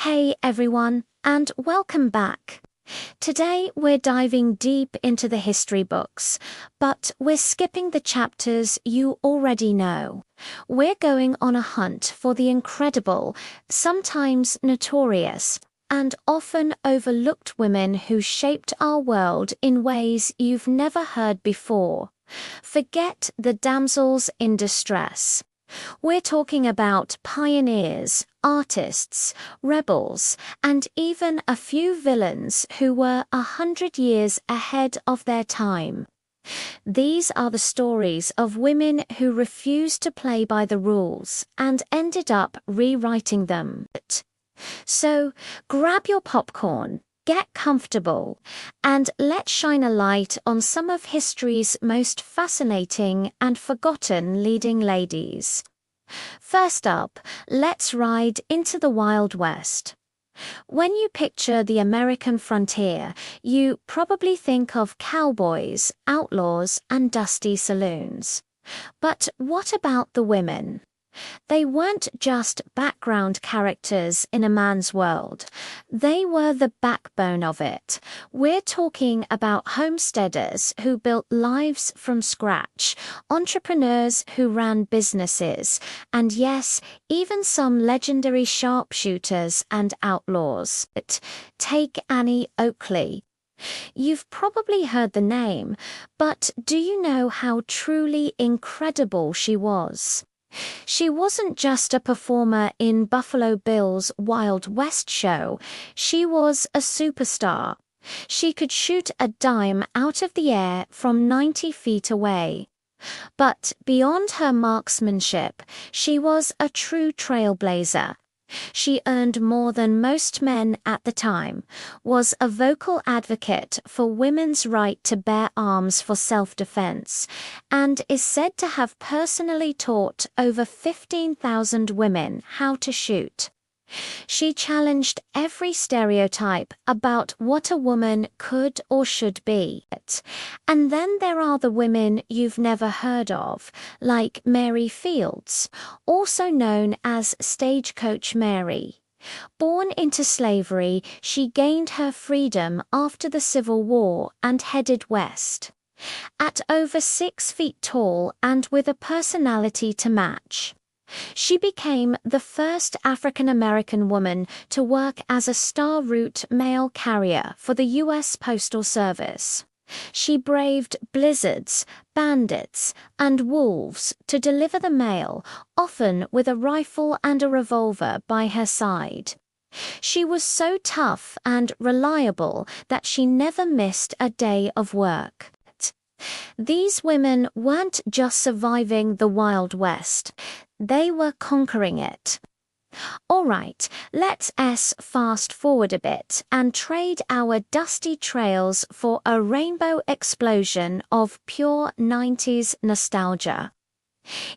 Hey everyone, and welcome back. Today we're diving deep into the history books, but we're skipping the chapters you already know. We're going on a hunt for the incredible, sometimes notorious, and often overlooked women who shaped our world in ways you've never heard before. Forget the damsels in distress. We're talking about pioneers, artists, rebels, and even a few villains who were 100 years ahead of their time. These are the stories of women who refused to play by the rules and ended up rewriting them. So, grab your popcorn, get comfortable, and let's shine a light on some of history's most fascinating and forgotten leading ladies. First up, let's ride into the Wild West. When you picture the American frontier, you probably think of cowboys, outlaws, and dusty saloons. But what about the women? They weren't just background characters in a man's world. They were the backbone of it. We're talking about homesteaders who built lives from scratch, entrepreneurs who ran businesses, and yes, even some legendary sharpshooters and outlaws. Take Annie Oakley. You've probably heard the name, but do you know how truly incredible she was? She wasn't just a performer in Buffalo Bill's Wild West show, she was a superstar. She could shoot a dime out of the air from 90 feet away. But beyond her marksmanship, she was a true trailblazer. She earned more than most men at the time, was a vocal advocate for women's right to bear arms for self-defense, and is said to have personally taught over 15,000 women how to shoot. She challenged every stereotype about what a woman could or should be. And then there are the women you've never heard of, like Mary Fields, also known as Stagecoach Mary. Born into slavery, she gained her freedom after the Civil War and headed west. At over 6 feet tall and with a personality to match, she became the first African-American woman to work as a star route mail carrier for the U.S. Postal Service. She braved blizzards, bandits, and wolves to deliver the mail, often with a rifle and a revolver by her side. She was so tough and reliable that she never missed a day of work. These women weren't just surviving the Wild West, they were conquering it. Alright, let's fast forward a bit and trade our dusty trails for a rainbow explosion of pure 90s nostalgia.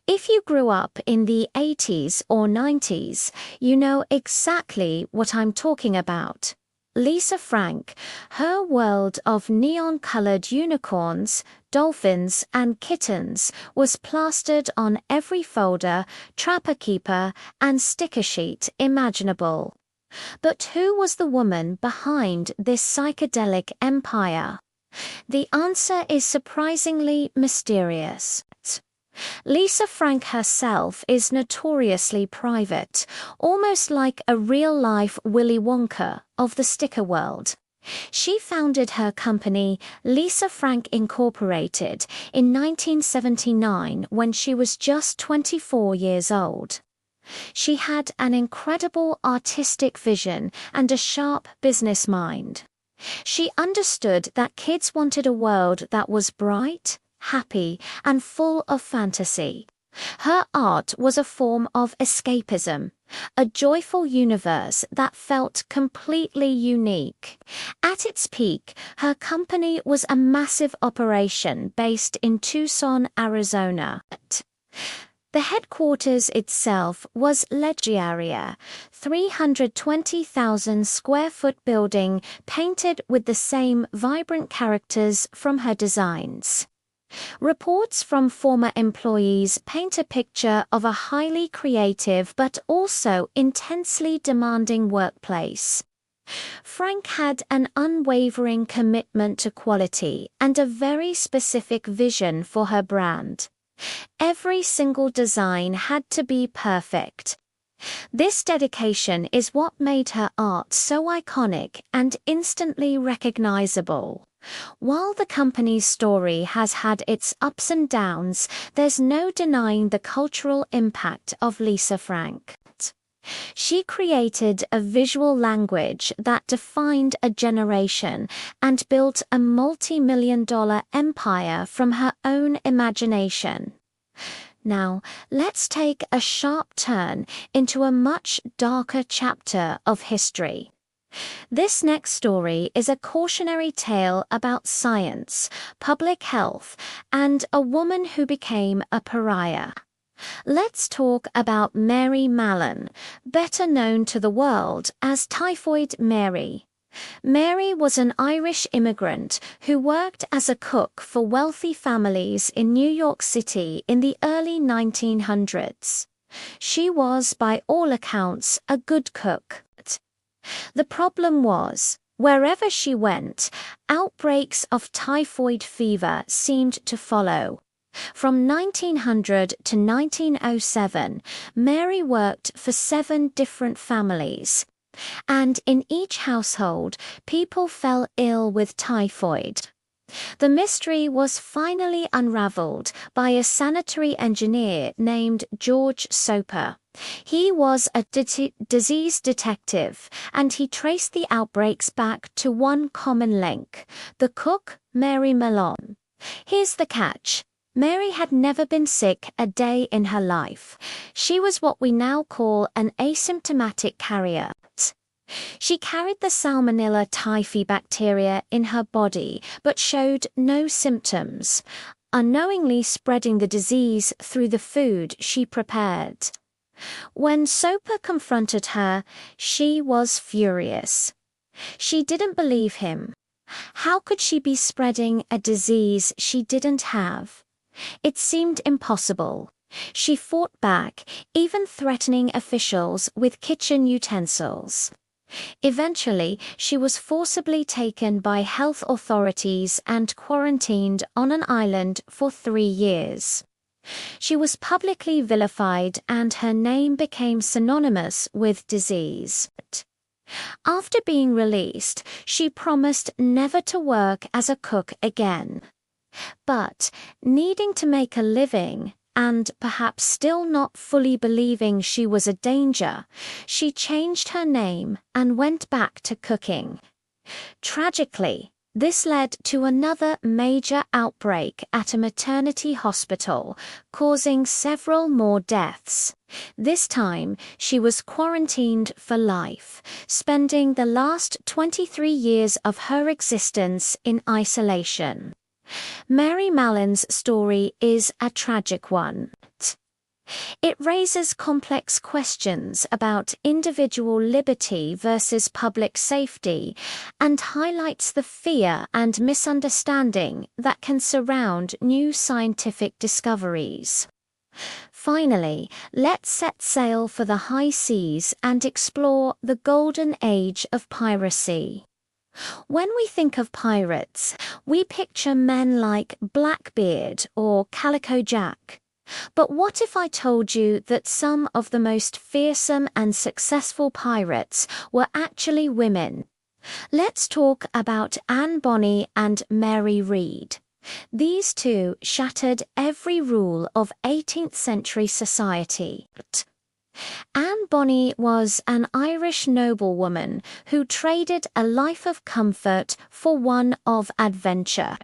If you grew up in the 80s or 90s, you know exactly what I'm talking about. Lisa Frank, her world of neon-colored unicorns, dolphins, and kittens was plastered on every folder, trapper keeper, and sticker sheet imaginable. But who was the woman behind this psychedelic empire? The answer is surprisingly mysterious. Lisa Frank herself is notoriously private, almost like a real-life Willy Wonka of the sticker world. She founded her company, Lisa Frank Incorporated, in 1979 when she was just 24 years old. She had an incredible artistic vision and a sharp business mind. She understood that kids wanted a world that was bright, happy, and full of fantasy. Her art was a form of escapism, a joyful universe that felt completely unique. At its peak, her company was a massive operation based in Tucson, Arizona. The headquarters itself was legendary, 320,000 square foot building painted with the same vibrant characters from her designs. Reports from former employees paint a picture of a highly creative but also intensely demanding workplace. Frank had an unwavering commitment to quality and a very specific vision for her brand. Every single design had to be perfect. This dedication is what made her art so iconic and instantly recognizable. While the company's story has had its ups and downs, there's no denying the cultural impact of Lisa Frank. She created a visual language that defined a generation and built a multi-million-dollar empire from her own imagination. Now, let's take a sharp turn into a much darker chapter of history. This next story is a cautionary tale about science, public health, and a woman who became a pariah. Let's talk about Mary Mallon, better known to the world as Typhoid Mary. Mary was an Irish immigrant who worked as a cook for wealthy families in New York City in the early 1900s. She was, by all accounts, a good cook. The problem was, wherever she went, outbreaks of typhoid fever seemed to follow. From 1900 to 1907, Mary worked for 7 different families. And in each household, people fell ill with typhoid. The mystery was finally unraveled by a sanitary engineer named George Soper. He was a disease detective, and he traced the outbreaks back to one common link: the cook, Mary Mallon. Here's the catch. Mary had never been sick a day in her life. She was what we now call an asymptomatic carrier. She carried the Salmonella typhi bacteria in her body, but showed no symptoms, unknowingly spreading the disease through the food she prepared. When Soper confronted her, she was furious. She didn't believe him. How could she be spreading a disease she didn't have? It seemed impossible. She fought back, even threatening officials with kitchen utensils. Eventually, she was forcibly taken by health authorities and quarantined on an island for 3 years. She was publicly vilified and her name became synonymous with disease. After being released, she promised never to work as a cook again. But, needing to make a living, and perhaps still not fully believing she was a danger, she changed her name and went back to cooking. Tragically, this led to another major outbreak at a maternity hospital, causing several more deaths. This time, she was quarantined for life, spending the last 23 years of her existence in isolation. Mary Mallon's story is a tragic one. It raises complex questions about individual liberty versus public safety and highlights the fear and misunderstanding that can surround new scientific discoveries. Finally, let's set sail for the high seas and explore the golden age of piracy. When we think of pirates, we picture men like Blackbeard or Calico Jack. But what if I told you that some of the most fearsome and successful pirates were actually women? Let's talk about Anne Bonny and Mary Read. These two shattered every rule of 18th century society. Anne Bonny was an Irish noblewoman who traded a life of comfort for one of adventure.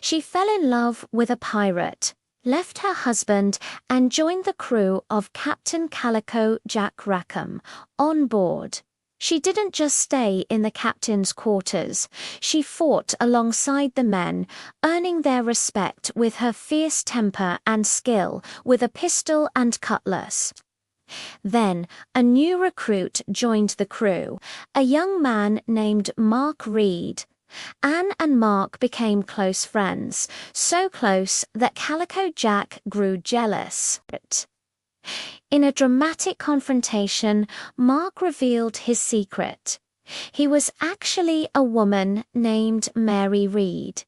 She fell in love with a pirate, left her husband, and joined the crew of Captain Calico Jack Rackham on board. She didn't just stay in the captain's quarters. She fought alongside the men, earning their respect with her fierce temper and skill with a pistol and cutlass. Then, a new recruit joined the crew, a young man named Mark Read. Anne and Mark became close friends, so close that Calico Jack grew jealous. In a dramatic confrontation, Mark revealed his secret. He was actually a woman named Mary Read.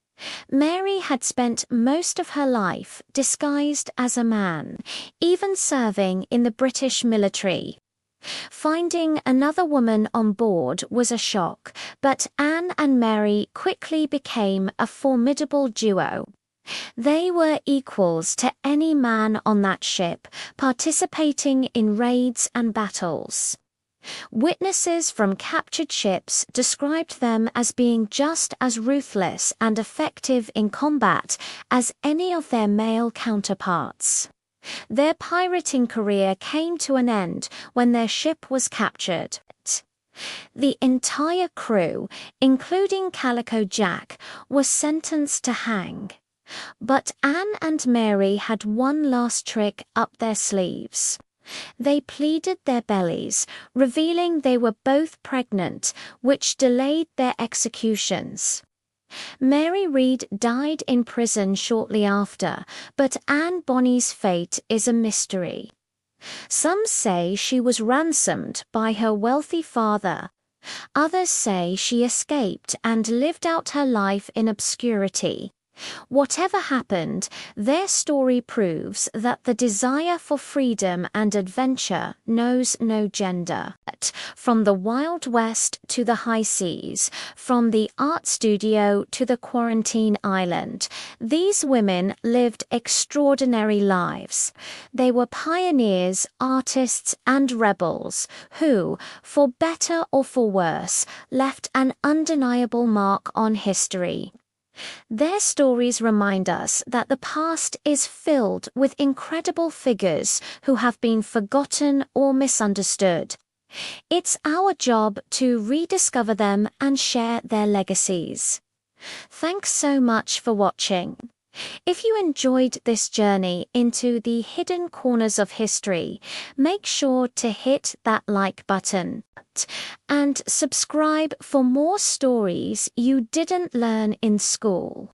Mary had spent most of her life disguised as a man, even serving in the British military. Finding another woman on board was a shock, but Anne and Mary quickly became a formidable duo. They were equals to any man on that ship, participating in raids and battles. Witnesses from captured ships described them as being just as ruthless and effective in combat as any of their male counterparts. Their pirating career came to an end when their ship was captured. The entire crew, including Calico Jack, was sentenced to hang. But Anne and Mary had one last trick up their sleeves. They pleaded their bellies, revealing they were both pregnant, which delayed their executions. Mary Read died in prison shortly after, but Anne Bonny's fate is a mystery. Some say she was ransomed by her wealthy father. Others say she escaped and lived out her life in obscurity. Whatever happened, their story proves that the desire for freedom and adventure knows no gender. From the Wild West to the high seas, from the art studio to the quarantine island, these women lived extraordinary lives. They were pioneers, artists, and rebels who, for better or for worse, left an undeniable mark on history. Their stories remind us that the past is filled with incredible figures who have been forgotten or misunderstood. It's our job to rediscover them and share their legacies. Thanks so much for watching. If you enjoyed this journey into the hidden corners of history, make sure to hit that like button and subscribe for more stories you didn't learn in school.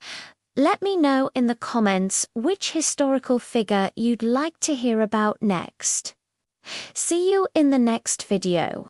Let me know in the comments which historical figure you'd like to hear about next. See you in the next video.